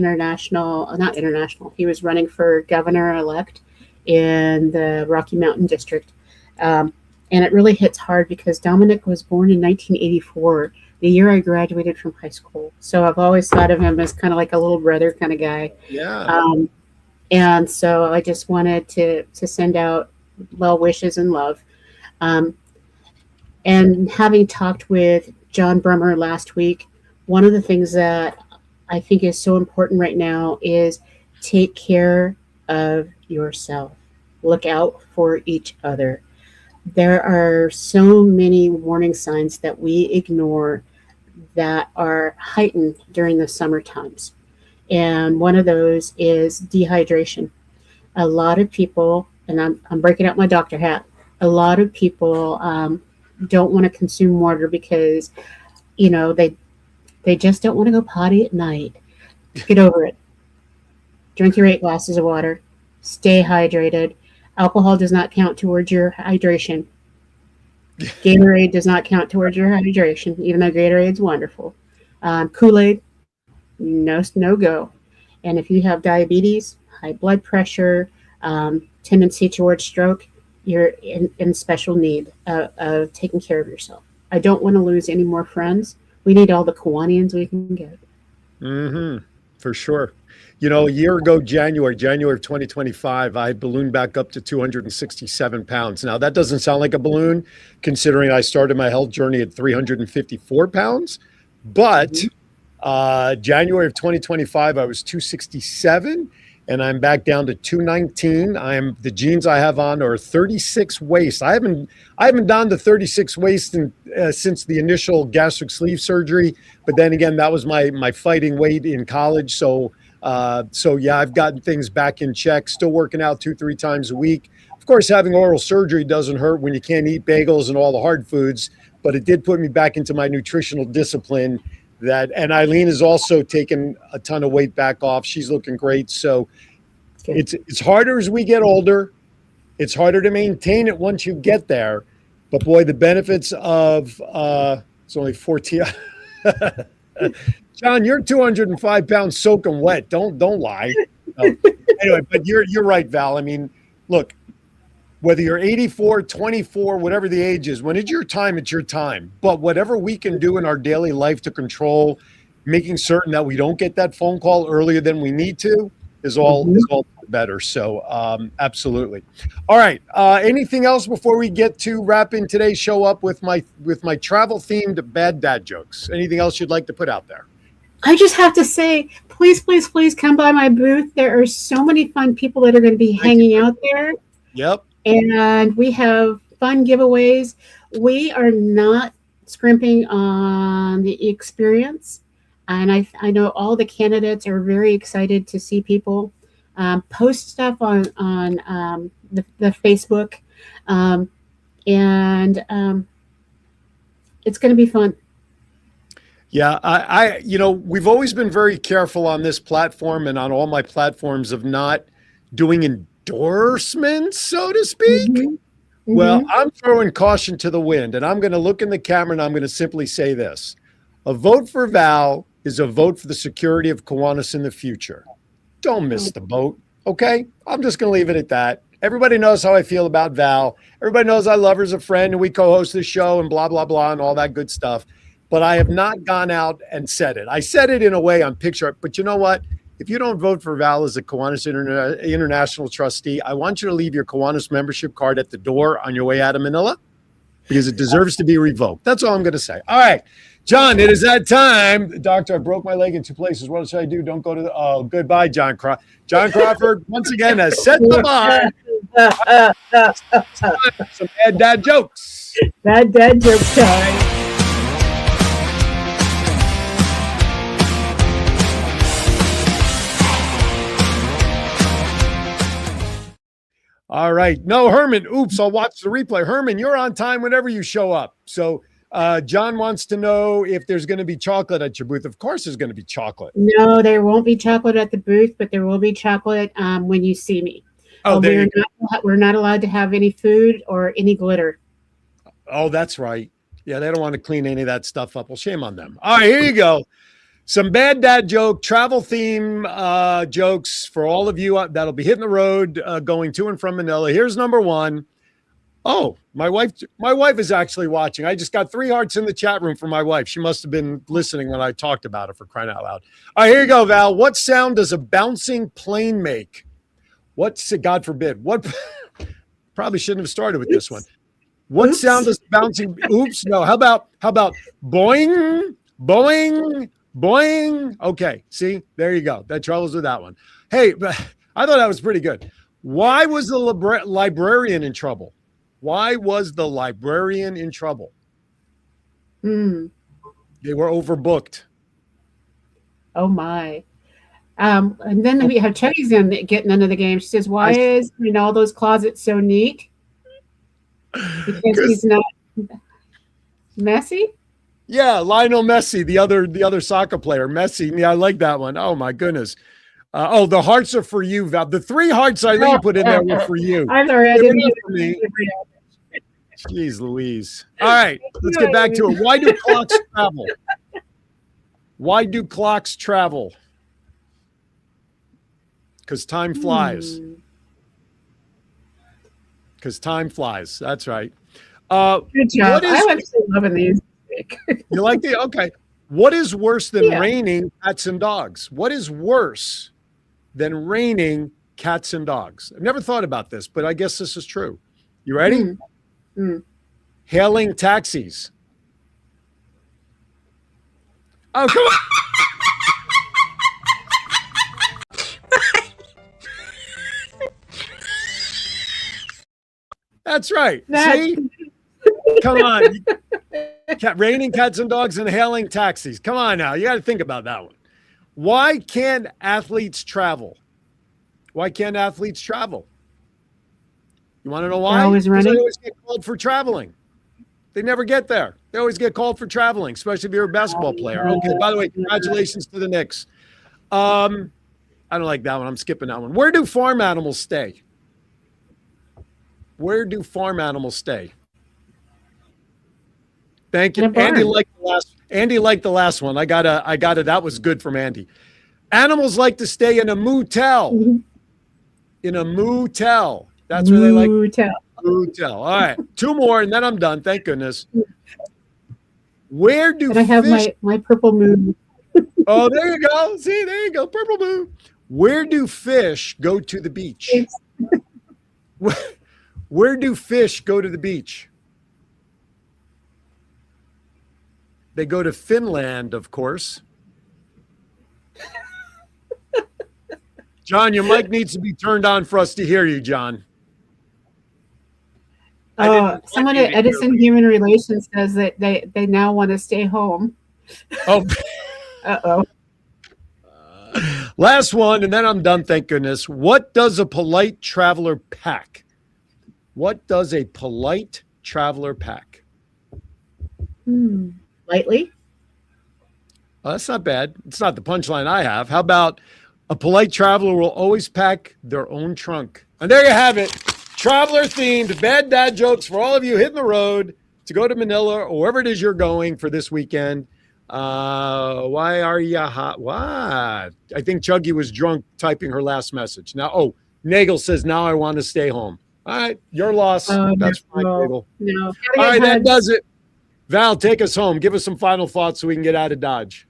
was running for governor-elect in the Rocky Mountain District. And it really hits hard because Dominic was born in 1984, the year I graduated from high school. So I've always thought of him as kind of like a little brother kind of guy. Yeah. And so I just wanted to send out well wishes and love. And having talked with John Brummer last week, one of the things that I think is so important right now is take care of yourself. Look out for each other. There are so many warning signs that we ignore that are heightened during the summer times. And one of those is dehydration. A lot of people, and I'm breaking out my doctor hat, a lot of people don't want to consume water because, they just don't want to go potty at night. Get over it. Drink your 8 glasses of water. Stay hydrated. Alcohol does not count towards your hydration. Gatorade does not count towards your hydration, even though Gatorade's wonderful. Kool-Aid, no go. And if you have diabetes, high blood pressure, tendency towards stroke, you're in special need of taking care of yourself. I don't want to lose any more friends. We need all the Kiwanians we can get. Mm-hmm. For sure. A year ago, January of 2025, I ballooned back up to 267 pounds. Now, that doesn't sound like a balloon, considering I started my health journey at 354 pounds. But January of 2025, I was 267, and I'm back down to 219. The jeans I have on are 36 waist. I haven't donned the 36 waist since the initial gastric sleeve surgery. But then again, that was my fighting weight in college. So yeah, I've gotten things back in check. Still working out 2-3 times a week. Of course, having oral surgery doesn't hurt when you can't eat bagels and all the hard foods. But it did put me back into my nutritional discipline. And Eileen has also taken a ton of weight back off. She's looking great. So it's harder as we get older. It's harder to maintain it once you get there. But boy, the benefits of it's only 14. John, you're 205 pounds soaking wet. Don't lie. No. Anyway, but you're right, Val. I mean, look, whether you're 84, 24, whatever the age is, when it's your time, it's your time. But whatever we can do in our daily life to control, making certain that we don't get that phone call earlier than we need to is all the better. So absolutely. All right. Anything else before we get to wrapping today's show up with my travel themed bad dad jokes? Anything else you'd like to put out there? I just have to say, please, please, please come by my booth. There are so many fun people that are going to be hanging out there. Yep. And we have fun giveaways. We are not scrimping on the experience. And I know all the candidates are very excited to see people post stuff on the Facebook. And it's going to be fun. Yeah, I we've always been very careful on this platform and on all my platforms of not doing endorsements, so to speak. Mm-hmm. Well, I'm throwing caution to the wind, and I'm going to look in the camera and I'm going to simply say this. A vote for Val is a vote for the security of Kiwanis in the future. Don't miss the boat, okay? I'm just going to leave it at that. Everybody knows how I feel about Val. Everybody knows I love her as a friend, and we co-host this show and blah, blah, blah, and all that good stuff. But I have not gone out and said it. I said it in a way on picture, but you know what? If you don't vote for Val as a Kiwanis International trustee, I want you to leave your Kiwanis membership card at the door on your way out of Manila because it deserves to be revoked. That's all I'm going to say. All right, John, it is that time. Doctor, I broke my leg in two places. What should I do? Don't go to the... Oh, goodbye, John Crawford. John Crawford, once again, has set the bar. Some bad dad jokes. Bad dad joke time. All right. No, Herman. Oops, I'll watch the replay. Herman, you're on time whenever you show up. So John wants to know if there's going to be chocolate at your booth. Of course there's going to be chocolate. No, there won't be chocolate at the booth, but there will be chocolate when you see me. Oh, we're not allowed to have any food or any glitter. Oh, that's right. Yeah, they don't want to clean any of that stuff up. Well, shame on them. All right, here you go. Some bad dad joke, travel theme jokes for all of you that'll be hitting the road going to and from Manila. Here's number one. Oh, my wife is actually watching. I just got 3 hearts in the chat room for my wife. She must have been listening when I talked about it, for crying out loud. All right, here you go, Val. What sound does a bouncing plane make? God forbid. What? Probably shouldn't have started with this one. What sound does bouncing? Oops. No. How about boing, boing, boing? Okay. See, there you go. That troubles with that one. Hey, I thought that was pretty good. Why was the librarian in trouble? Why was the librarian in trouble? They were overbooked. Oh my. And then we have Chetty's getting into the game. She says, why is all those closets so neat? Because he's not Messi? Yeah, Lionel Messi, the other soccer player. Messi. Yeah, I like that one. Oh my goodness. The hearts are for you, Val. The 3 hearts I put in there were for you. I'm sorry, I didn't for me. Jeez Louise. All right, let's get back to it. Why do clocks travel? Why do clocks travel? Because time flies. Because time flies. That's right. Good job. I'm actually loving these. You like the? Okay. What is worse than raining cats and dogs? What is worse than raining cats and dogs? I've never thought about this, but I guess this is true. You ready? Hailing taxis. Oh, come on. That's right. See? Come on. Raining cats and dogs and hailing taxis. Come on now. You got to think about that one. Why can't athletes travel? Why can't athletes travel? You want to know why? They're always running. They always get called for traveling. They never get there. They always get called for traveling, especially if you're a basketball player. Okay. By the way, congratulations to the Knicks. I don't like that one. I'm skipping that one. Where do farm animals stay? Where do farm animals stay? Thank you. Andy liked the last one. I got it. That was good from Andy. Animals like to stay in a motel. In a motel. That's where they like. Motel. All right. 2 more and then I'm done. Thank goodness. Where do I have my purple moon? Oh, there you go. See, there you go. Purple moon. Where do fish go to the beach? Where do fish go to the beach? They go to Finland, of course. John, your mic needs to be turned on for us to hear you, John. Someone at Edison Human Relations says that they now want to stay home. Oh. Uh-oh. Last one, and then I'm done, thank goodness. What does a polite traveler pack? What does a polite traveler pack? Lightly? That's not bad. It's not the punchline I have. How about a polite traveler will always pack their own trunk? And there you have it. Traveler themed bad dad jokes for all of you hitting the road to go to Manila or wherever it is you're going for this weekend. Why are you hot? What? I think Chuggy was drunk typing her last message. Now, Nagel says, now I want to stay home. All right, your loss. That's fine, Nagel. No. All right, that does it. Val, take us home. Give us some final thoughts so we can get out of Dodge.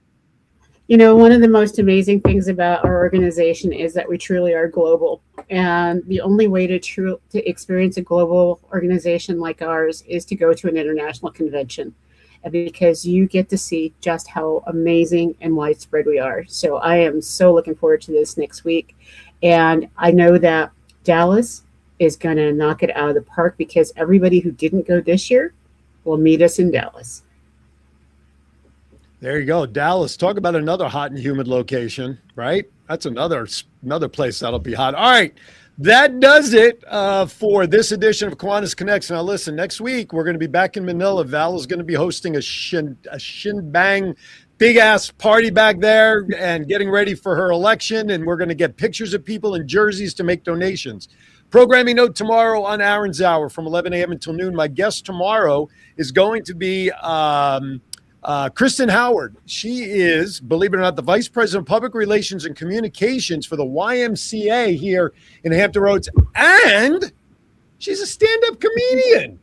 You know, one of the most amazing things about our organization is that we truly are global. And the only way to experience a global organization like ours is to go to an international convention, because you get to see just how amazing and widespread we are. So I am so looking forward to this next week. And I know that Dallas is going to knock it out of the park, because everybody who didn't go this year will meet us in Dallas. There you go. Dallas. Talk about another hot and humid location, right? That's another place that'll be hot. All right. That does it for this edition of Kiwanis Connects. Now, listen, next week we're going to be back in Manila. Val is going to be hosting a shinbang, big-ass party back there and getting ready for her election. And we're going to get pictures of people in jerseys to make donations. Programming note tomorrow on Aaron's Hour from 11 a.m. until noon. My guest tomorrow is going to be Kristen Howard. She is, believe it or not, the Vice President of Public Relations and Communications for the YMCA here in Hampton Roads. And she's a stand-up comedian.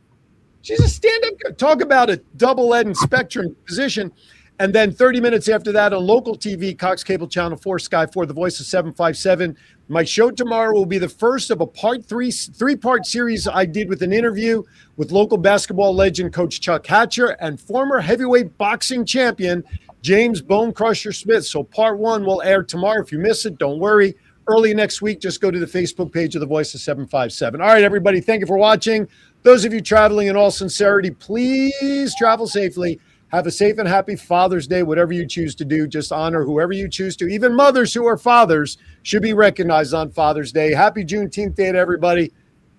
Talk about a double-edged spectrum position. And then 30 minutes after that on local TV, Cox Cable Channel 4, Sky 4, The Voice of 757. My show tomorrow will be the first of a three-part series I did with an interview with local basketball legend Coach Chuck Hatcher and former heavyweight boxing champion James Bone Crusher Smith. So part one will air tomorrow. If you miss it, don't worry. Early next week, just go to the Facebook page of The Voice of 757. All right, everybody, thank you for watching. Those of you traveling, in all sincerity, please travel safely. Have a safe and happy Father's Day, whatever you choose to do. Just honor whoever you choose to. Even mothers who are fathers should be recognized on Father's Day. Happy Juneteenth Day to everybody.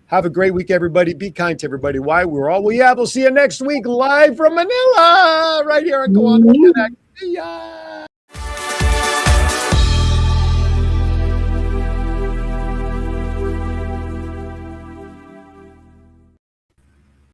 Have a great week, everybody. Be kind to everybody. Why? We're all we have. We'll see you next week live from Manila right here on Kiwanis Connects. See ya.